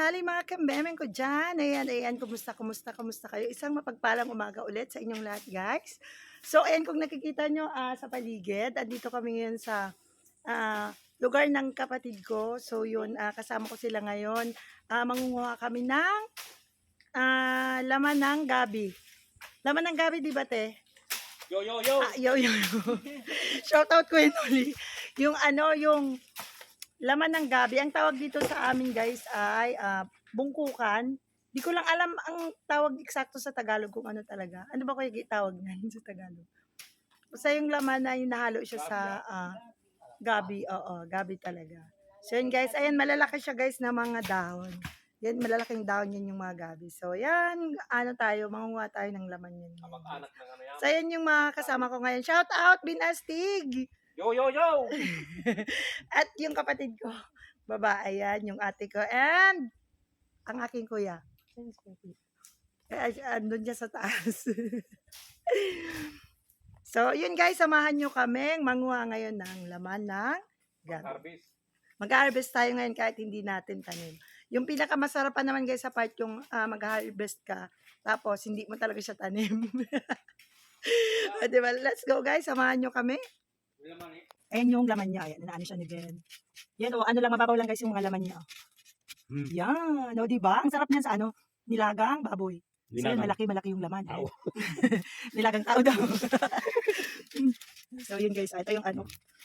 tanghali mga kambemeng ko dyan. Ayan, kumusta kayo? Isang mapagpalang umaga ulit sa inyong lahat, guys. So, ayan, kung nakikita nyo sa paligid, andito kami ngayon sa lugar ng kapatid ko. So, yun, kasama ko sila ngayon. Mangunguha kami ng laman ng gabi. Laman ng gabi, di ba, te? Yo. Yo. Shout out ko yun ulit. Yung laman ng gabi, ang tawag dito sa amin guys ay bungkukan. Di ko lang alam ang tawag eksakto sa Tagalog kung ano talaga. Ano ba kayo tawag niyan sa Tagalog? Basta yung laman na hinahalo siya sa gabi. Oo, gabi talaga. So yun guys, ayan malalaki siya guys na mga dahon. Yan, malalaking dahon yan yung mga gabi. So yan, mangunguha tayo ng laman yan. So yan yung mga kasama ko ngayon. Shout out, Binastig! Yo. At yung kapatid ko, babae yan, yung ate ko, and ang aking kuya. Andun niya sa taas. So, yun guys, samahan nyo kaming manguha ngayon ng laman ng gabi. Mag-harvest tayo ngayon kahit hindi natin tanim. Yung pinakamasarap pa naman guys sa part yung mag-harvest ka, tapos hindi mo talaga siya tanim. Diba? Let's go guys, samahan nyo kami. Ayan yung laman niya. Ayan, inaano siya ni Ben. Yan o, ano lang, mababaw lang guys yung mga laman niya. Yan, o diba? Ang sarap niyan sa nilagang baboy. So yan, malaki yung laman. Nilagang tao daw. So yun guys, ito yung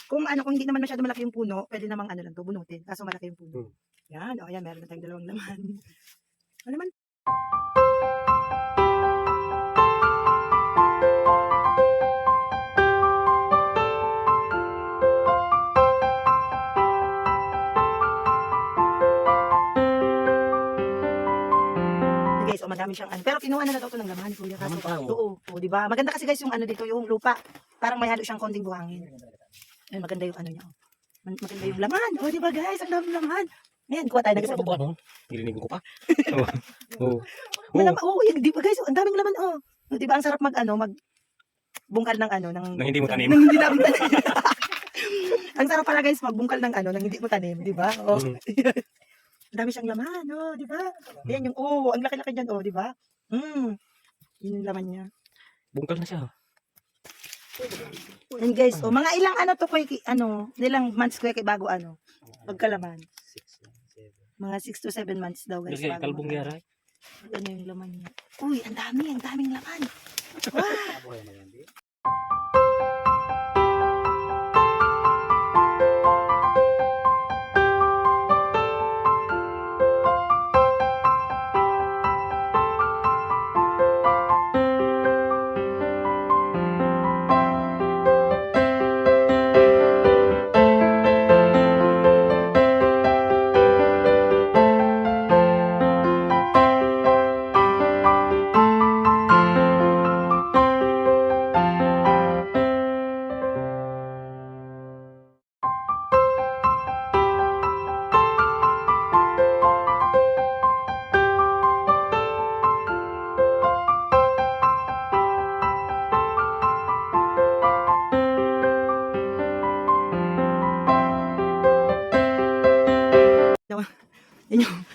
kung hindi naman masyado malaki yung puno, pwede namang lang to, bunutin. Kaso malaki yung puno. Yan, o ayan, meron na tayong dalawang laman. Ano naman? So madami siyang pero kinuha na to ng laman kuya kasi oo, di ba? Maganda kasi guys yung dito yung lupa. Parang may halo siyang konting buhangin. Ay maganda yung niya. Maganda yung laman. Oh, di ba guys? Ang dami laman. Ayan, kuha tayo ng isa. Nilinig ko pa. Di ba guys? Ang daming laman oh. Di ba ang sarap magbungkal ng ng hindi mo tanim. Nang hindi namin tanim. Ang sarap pala guys magbungkal ng nang hindi mo tanim, di ba? Oh. Ang dami siyang laman, oh, di ba? Ayan yung, ang laki-laki dyan, di ba? Yun yung laman niya. Bungkal na siya. And guys, mga ilang to ko, ilang months ko kay bago magkalaman. Mga 6 to 7 months daw, guys. Kasi kalbong yaray. Ano yung laman niya? Uy, ang daming laman. Wow!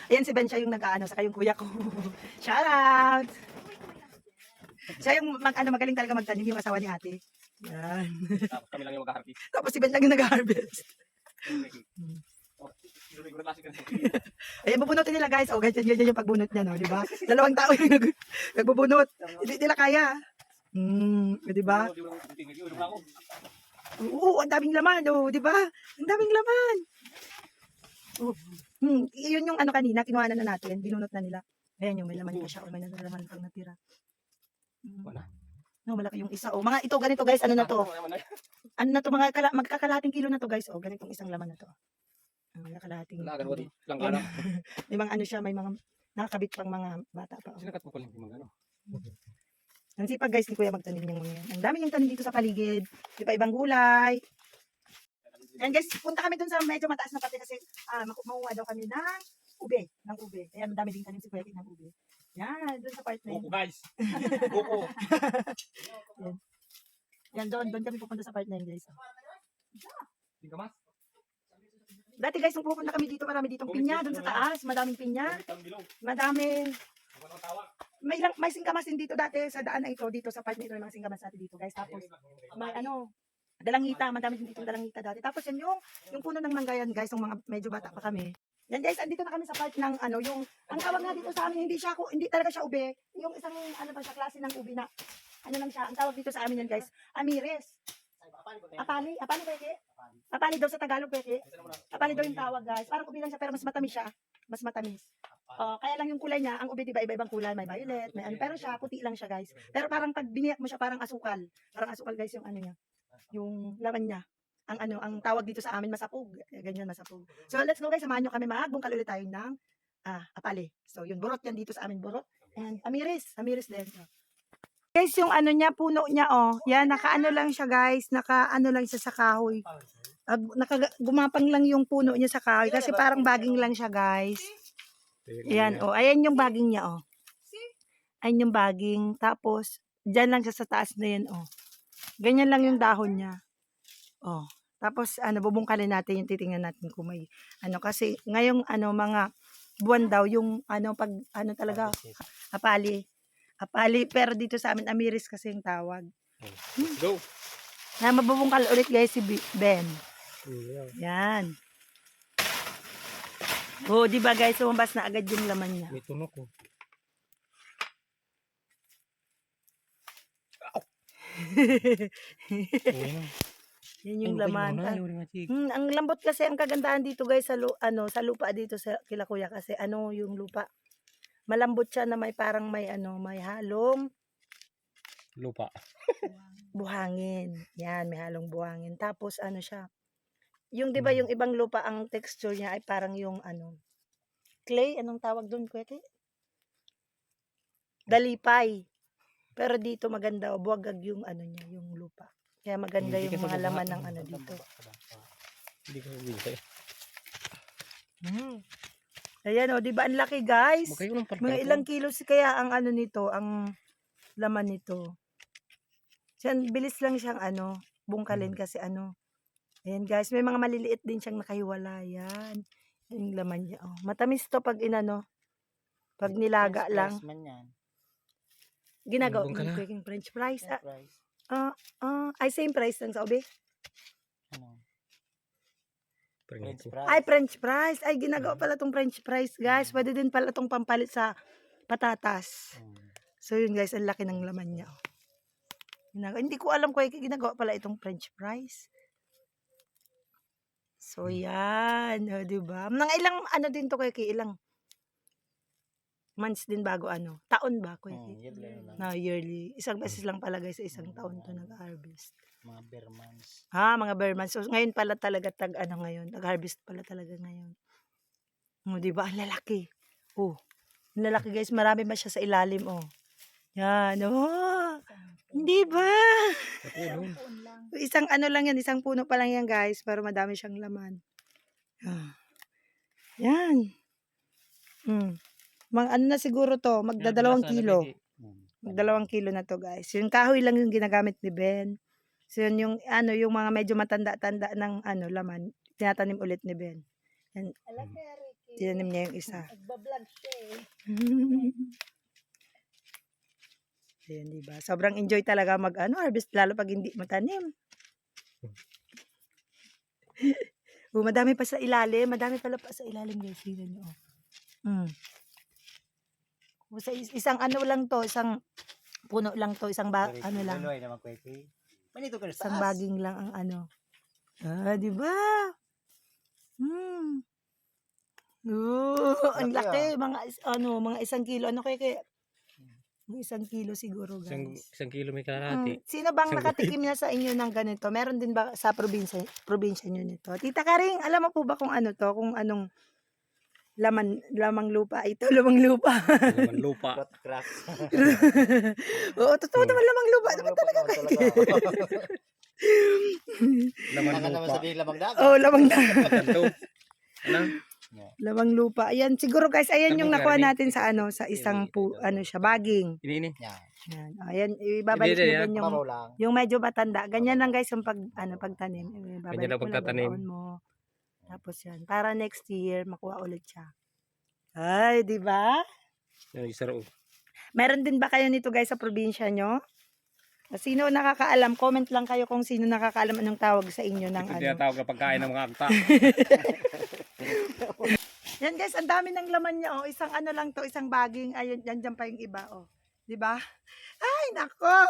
Ayan si Ben, siya yung saka yung kuya ko. Shout out! Siya yung magaling talaga magtanim, yung asawa ni ate. Yan. Tapos kami lang yung mag-harvest. Tapos si Ben lang yung nag-harvest. Ayan, bubunutin nila guys. O, ganyan yung pagbunot niya, no? Diba? 2 tao yung nagbubunot. Hindi nila kaya. Diba? Oo, ang daming laman, diba? Ang daming laman. Yun yung kanina, kinuha na natin, binunot na nila. Ayan yung may laman pa siya, may laman pang natira. No, malaki yung isa. Mga ito, ganito guys, ano na to? Ano na to, magkakalahating kilo na to guys. Ganitong isang laman na to. Magkakalahating kilo. May mga siya, may mga nakakabit pang mga bata pa. Sinakat mo pala yung mga Ang sipag guys, ni kuya magtanim yung mga yan. Ang dami yung tanim dito sa paligid. Iba-ibang gulay. And guys, punta kami dun sa medyo mataas na pati kasi makuha daw kami ng ube. Ayan, dami din tanim si Kuya ng ube. Yan, dun sa part na yun. Buko guys. Buko. Yan, doon kami pupunta sa part na yun guys. Tingkamas? Dati guys, nung pupunta kami dito, marami ditong pinya, doon sa taas, madaming pinya. Madaming, may singkamas din dito dati sa daan na ito, dito sa part na ito, may mga singkamas natin dito guys. Tapos, may ano, dalangita, madami din ditong dalangita dati. Tapos yan yung puno ng manggayan guys, yung mga medyo bata pa kami. Yan guys, andito na kami sa part ng ano, yung, ang tawag nga dito sa amin, hindi talaga siya ube. Yung isang, ano ba siya, klase ng ube na, ano lang siya, ang tawag dito sa amin yan guys, amires. Apali peke? Apali daw sa Tagalog peke? Apali daw yung tawag guys. Parang ube lang siya pero mas matamis siya. Mas matamis. Kaya lang yung kulay niya, ang ube diba iba-ibang kulay, may violet, may ano, pero siya puti lang siya guys. Pero parang pag biniyak mo siya parang asukal. Parang asukal guys yung ano niya. Yung laman niya. Ang ano, ang tawag dito sa amin masapog. Ganyan masapog. So let's go guys, samahan niyo kami magbungkal ulit tayo ng apali. So yun, burot yan dito sa amin, burot. And amiris din. So, guys, yung ano niya, puno niya, yan, nakaano lang siya, guys, nakaano lang siya sa kahoy. Gumapang lang yung puno niya sa kahoy, kasi parang baging lang siya, guys. Yan, ayan yung baging niya, Ayan yung baging, tapos, dyan lang siya sa taas na yan, Ganyan lang yung dahon niya. Tapos, bubungkalin natin yung titingnan natin kung may, kasi, ngayong, mga buwan daw, yung, pag, talaga, apali, pero dito sa amin, amiris kasi yung tawag. Let's go. Na mabubungkal ulit guys si Ben. Yan. Di ba guys, lumabas na agad yung laman niya. May tunok ko. Yan yung laman. Ang lambot kasi ang kagandahan dito guys sa sa lupa dito sa kila kuya kasi yung lupa. Malambot siya na may parang may halong Lupa. buhangin. Yan, may halong buhangin. Tapos siya. Yung 'di ba yung ibang lupa ang texture niya ay parang yung clay, anong tawag doon, Kuya? Dalipay. Pero dito maganda, buwagag yung niya, yung lupa. Kaya maganda yung mga laman ng dito. Hindi ko sabihin. Ayan 'di ba ang laki, guys? Mga ilang kilos kaya ang nito, ang laman nito. Siyan, bilis lang siyang bungkalin kasi ayan guys, may mga maliliit din siyang nakahiwala. Yan. Yung laman niya. Matamis to pag pag nilaga lang. Ginagawa ng cooking French fries. Ay same price lang sa ube. Ay French fries. Ay ginagawa pala tong French fries, guys. Pwede din pala tong pampalit sa patatas. So yun guys, ang laki ng laman niya. Hindi ko alam kung ginagawa pala itong French fries. So yan, di ba? Nang ilang din to ilang months din bago taon ba na yearly. Isang beses lang pala guys, isang taon to nag-harvest. Mga bare months. Mga bare months. So ngayon pala talaga ngayon, nag-harvest pala talaga ngayon. Di ba? Ang lalaki. Ang lalaki guys, marami ba siya sa ilalim Yan, hindi ba? Isang lang yan, isang puno pa lang yan guys, pero madami siyang laman. Yan. Mga na siguro to, magda2 kilo. Mag2 kilo na to guys. Yung kahoy lang yung ginagamit ni Ben. So yun yung yung mga medyo matanda-tanda ng laman, tinatanim ulit ni Ben. Yan. Tinanim niya yung isa. Nagbablog siya Ayan, diba? Sobrang enjoy talaga harvest, lalo pag hindi matanim. Madami pa sa ilalim. Madami pala pa sa ilalim, guys. Tingnan nyo. Isang lang to, isang puno lang to, isang lang. Isang baging lang ang diba? Ang laki. Mga 1 kilo. Kaya Mga 1 kilo siguro, guys. Isang kilo may kalahati. Sino bang nakatikim na sa inyo ng ganito? Meron din ba sa probinsya nyo nito? Tita Karing, alam mo po ba kung kung anong lamang lupa ito? Lamang lupa. Laman lupa. Oo, totoo naman lamang lupa. Naman talaga kayo. Laman Baka naman lupa. sabihin lamang dagat. Lamang dagat. Kanto. Lamang lupa. Ayan, siguro guys, ayan yung nakuha natin sa sa isang siya, baging. Ini. Yan. Ayan, ibabalik mo din yung medyo matanda. Ganyan lang guys yung pagtanim. Ganyan lang pagtatanim. Mo. Tapos yan, para next year, makuha ulit siya. Ay, di ba? Yung isa ro. Meron din ba kayo nito guys sa probinsya nyo? Sino nakakaalam? Comment lang kayo kung sino nakakaalam anong tawag sa inyo ng Ito ano. tinatawag na pagkain ng mga akta. Yan guys, ang dami ng laman niya oh. Isang ano lang to, isang baging. Ayun, yan dyan pa yung iba oh. 'Di ba? Ay, nako.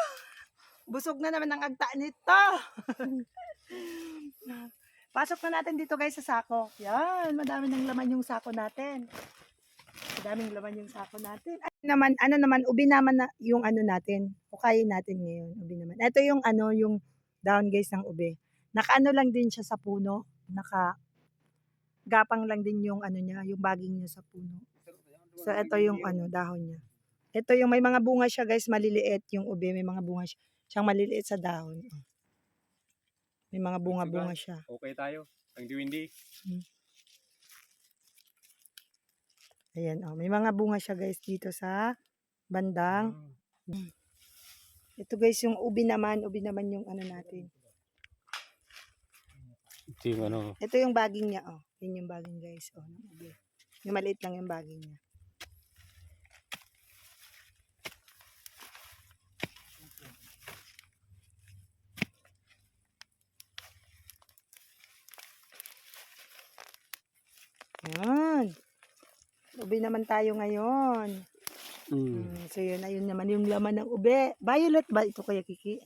Busog na naman ang agta nito. Pasok na natin dito guys sa sako. Yan, madami ng laman yung sako natin. Madaming laman yung sako natin. Ano naman, ubi naman na yung ano natin. Hukayin natin ngayon, ubi naman. Ito yung ano, yung down guys ng ube. Nakaano lang din siya sa puno. Gapang lang din yung ano niya, yung baging niya sa puno. So ito yung ano, dahon niya. Ito yung may mga bunga siya guys, maliliit yung ube, may mga bunga siya. Siyang maliliit sa dahon. May mga bunga-bunga siya. Okay tayo. Ang diwindi. Ayan oh, may mga bunga siya guys dito sa bandang. Ito guys yung ubi naman yung ano natin. Ito yung ano. Ito yung baging niya oh. Yan yung baging guys oh, ng ubi. Yung maliit lang yung baging niya. Yan. Ubi naman tayo ngayon. So yun, ayun naman yung laman ng ube. Violet ba ito Kuya Kiki?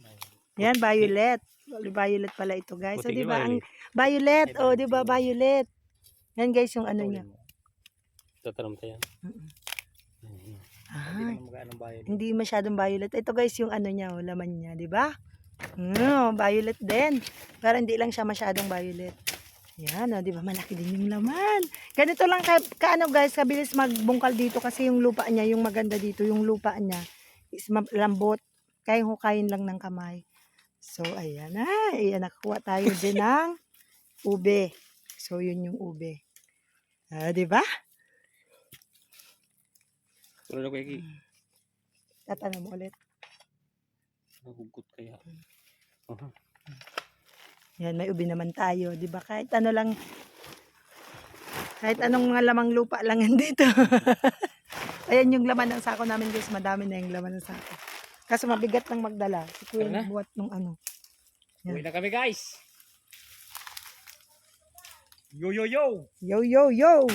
Yan, violet. Violet pala ito guys. So di ba ang violet? Oh, di ba violet? Yan guys yung ano niya. Tatanong tayo. Ah, hindi masyadong violet. Ito guys yung ano niya, oh, laman niya, di ba? Violet din. Pero hindi lang siya masyadong violet. Yan, oh, di ba? Malaki din yung laman. Ganito lang kaano guys, kabilis magbungkal dito kasi yung lupa niya, yung maganda dito, yung lupa niya is lambot. Kaya hukayin lang ng kamay. So, ayan na. Ayan, nakakuha tayo din ng ube. So, yun yung ube. Di ba? Pero ako iki. Tatanong mo ulit. Nahugot kaya. Yan, may ubi naman tayo. Di ba? Kahit ano lang, kahit anong mga lamang lupa lang yan dito. Ayan yung laman ng sako namin guys. Madami na yung laman ng sako. Kaso mabigat lang magdala. Si Kuya buhat nung ano. Yan. Uwi na kami guys. Yo yo yo. Yo, yo, yo!